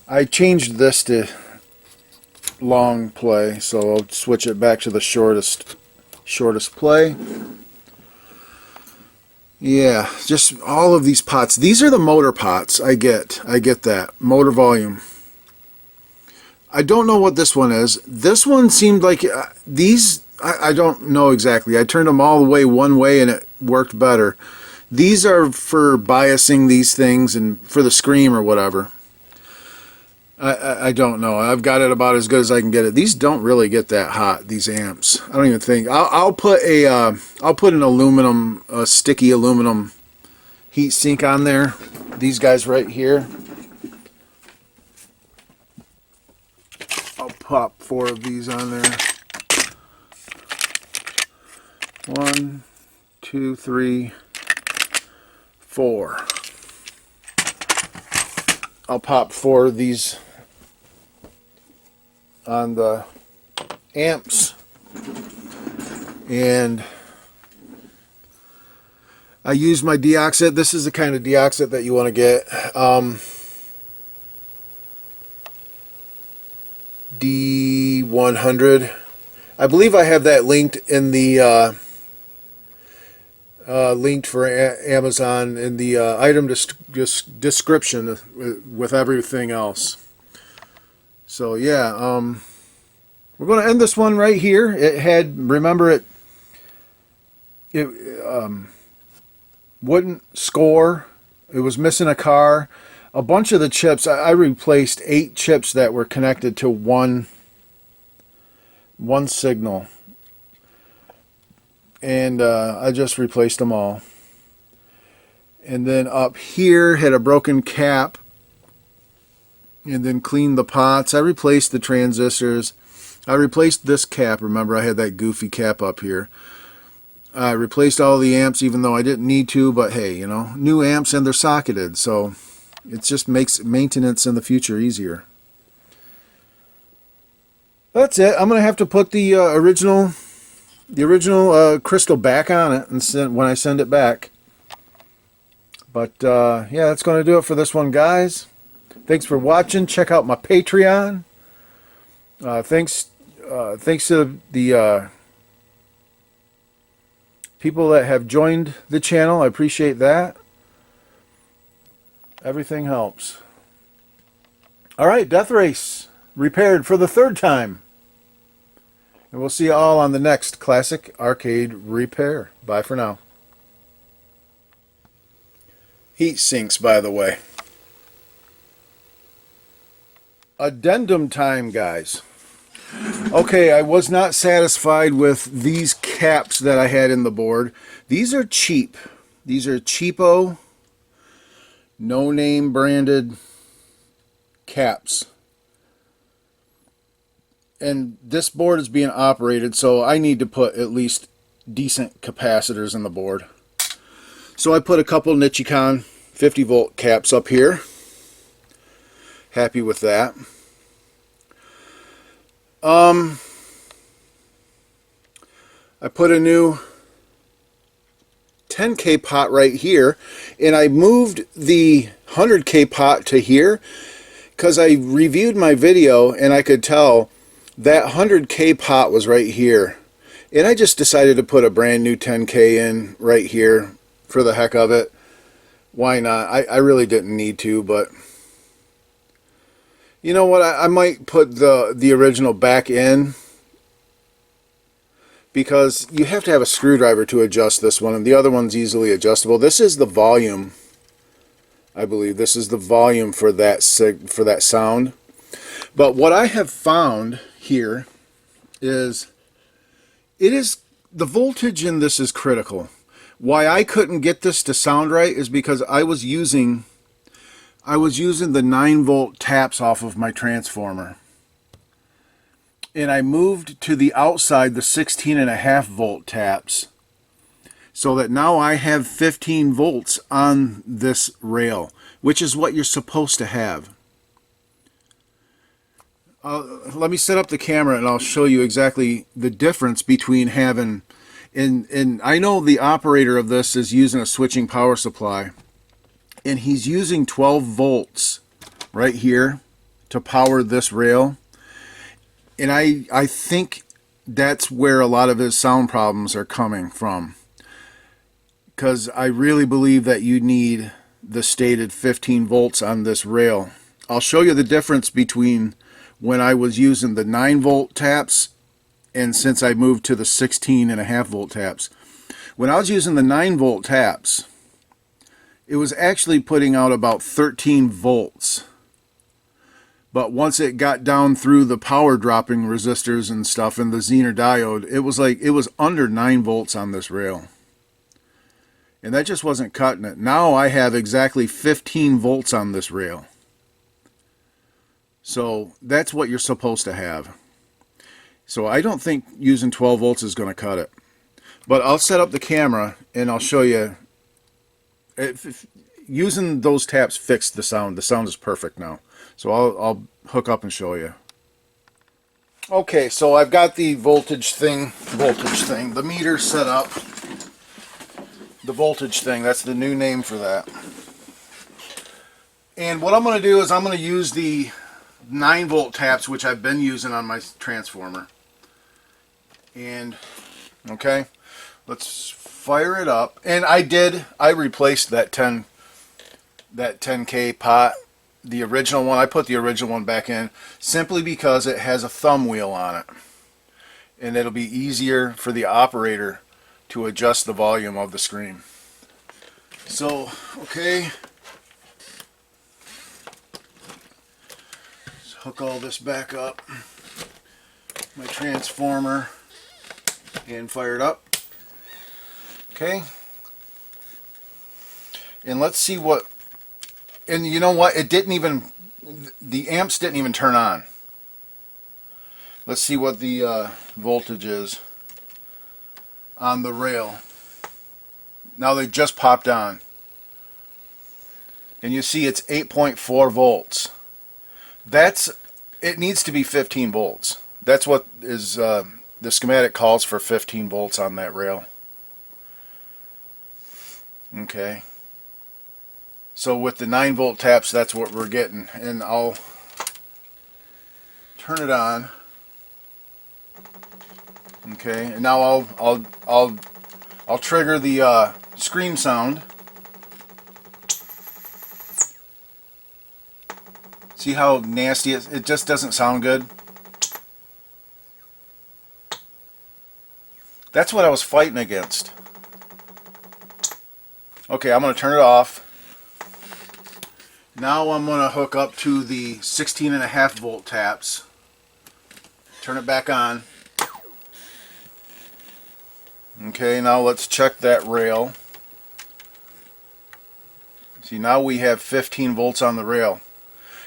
I changed this to long play, so I'll switch it back to the shortest play. Yeah, just all of these pots. These are the motor pots. I get that. Motor volume. I don't know what this one is. This one seemed like these, I don't know exactly. I turned them all the way one way and it worked better. These are for biasing these things and for the scream or whatever. I don't know. I've got it about as good as I can get it. These don't really get that hot, these amps. I don't even think. I'll put an aluminum, a sticky aluminum heat sink on there. These guys right here. I'll pop 4 of these on there. 1, 2, 3, 4. I'll pop 4 of these on the amps, and I use my deoxit. This is the kind of deoxit that you want to get. D100. I believe I have that linked in the linked for Amazon in the item description with everything else. So yeah, we're going to end this one right here. It had, remember, it wouldn't score. It was missing a car. A bunch of the chips, I replaced 8 chips that were connected to one signal, and I just replaced them all. And then up here had a broken cap, and then cleaned the pots. I replaced the transistors. I replaced this cap. Remember, I had that goofy cap up here. I replaced all the amps, even though I didn't need to, but hey, you know, new amps and they're socketed, so it just makes maintenance in the future easier. That's it. I'm going to have to put the original crystal back on it and when I send it back. But yeah, that's going to do it for this one, guys. Thanks for watching. Check out my Patreon. Thanks to the people that have joined the channel. I appreciate that. Everything helps. All right, Death Race repaired for the 3rd time. And we'll see you all on the next Classic Arcade Repair. Bye for now. Heat sinks, by the way. Addendum time, guys. Okay, I was not satisfied with these caps that I had in the board. These are cheap. These are cheapo, no-name branded caps. And this board is being operated, so I need to put at least decent capacitors in the board. So I put a couple Nichicon 50-volt caps up here. Happy with that. I put a new 10K pot right here, and I moved the 100K pot to here because I reviewed my video and I could tell that 100K pot was right here. And I just decided to put a brand new 10K in right here for the heck of it. Why not? I really didn't need to, but you know what? I might put the original back in because you have to have a screwdriver to adjust this one, and the other one's easily adjustable. This is the volume. I believe this is the volume for that sound. But what I have found here is the voltage in this is critical. Why I couldn't get this to sound right is because I was using the 9-volt taps off of my transformer. And I moved to the outside the 16.5-volt taps, so that now I have 15 volts on this rail, which is what you're supposed to have. Let me set up the camera and I'll show you exactly the difference between having, and I know the operator of this is using a switching power supply, and he's using 12 volts right here to power this rail. And I think that's where a lot of his sound problems are coming from, because I really believe that you need the stated 15 volts on this rail. I'll show you the difference between when I was using the 9-volt taps and since I moved to the 16.5-volt taps. When I was using the 9-volt taps, it was actually putting out about 13 volts. But once it got down through the power dropping resistors and stuff and the Zener diode, it was under 9 volts on this rail. And that just wasn't cutting it. Now I have exactly 15 volts on this rail. So that's what you're supposed to have. So I don't think using 12 volts is going to cut it. But I'll set up the camera and I'll show you. If using those taps fixed the sound. The sound is perfect now. So I'll hook up and show you. Okay, so I've got the voltage thing, the meter set up. The voltage thing, that's the new name for that. And what I'm going to do is I'm going to use the 9-volt taps, which I've been using on my transformer. And, okay, let's fire it up. And I replaced that 10K pot, the original one. I put the original one back in simply because it has a thumb wheel on it. And it'll be easier for the operator to adjust the volume of the screen. So, okay. Let's hook all this back up. My transformer. And fire it up. Okay. And let's see what, and you know what, the amps didn't even turn on. Let's see what the voltage is on the rail. Now they just popped on. And you see it's 8.4 volts. It needs to be 15 volts. That's what is, the schematic calls for 15 volts on that rail. Okay. So with the 9-volt taps, that's what we're getting. And I'll turn it on. Okay, and now I'll trigger the scream sound. See how nasty it just doesn't sound good. That's what I was fighting against. Okay, I'm going to turn it off. Now I'm going to hook up to the 16.5-volt taps. Turn it back on. Okay, now let's check that rail. See, now we have 15 volts on the rail.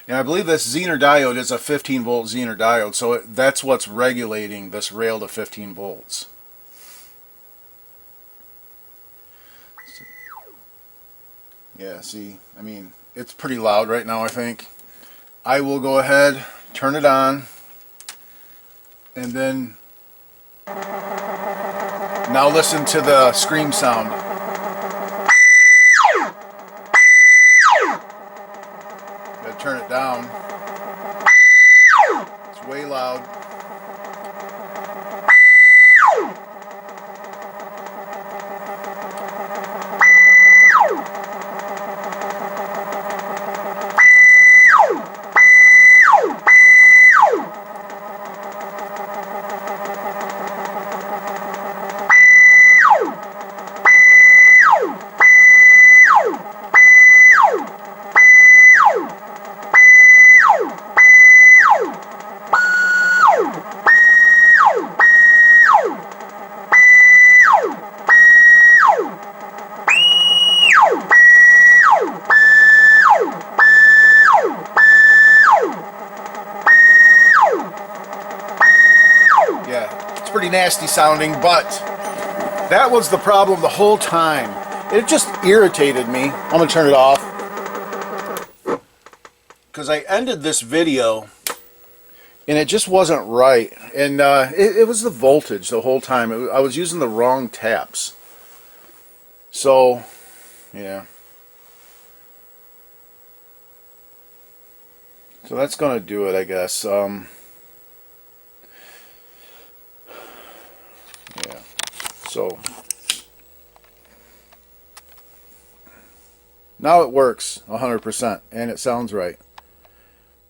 And I believe this Zener diode is a 15-volt Zener diode, so that's what's regulating this rail to 15 volts. Yeah, see, I mean, it's pretty loud right now, I think. I will go ahead, turn it on, and then now listen to the scream sound. Gotta turn it down. It's way loud. Yeah, it's pretty nasty sounding, but that was the problem the whole time. It just irritated me. I'm going to turn it off. Because I ended this video and it just wasn't right. And it was the voltage the whole time. I was using the wrong taps. So, yeah. So that's going to do it, I guess. Yeah. So now it works 100% and it sounds right.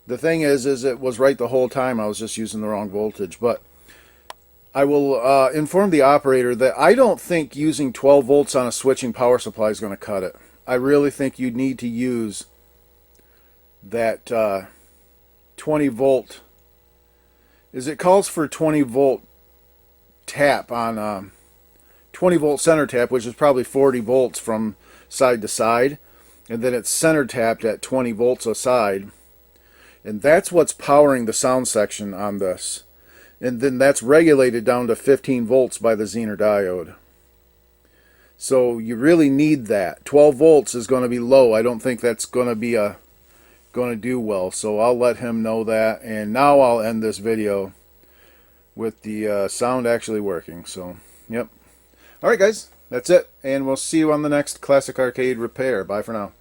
The thing is it was right the whole time. I was just using the wrong voltage. But I will inform the operator that I don't think using 12 volts on a switching power supply is going to cut it. I really think you need to use that 20 volt. It calls for 20 volt tap on 20 volt center tap, which is probably 40 volts from side to side, and then it's center tapped at 20 volts a side, and that's what's powering the sound section on this, and then that's regulated down to 15 volts by the Zener diode. So you really need that. 12 volts is going to be low. I don't think that's going to be going to do well, so I'll let him know that. And now I'll end this video with the sound actually working. So yep. Alright guys, that's it, and we'll see you on the next Classic Arcade Repair. Bye for now.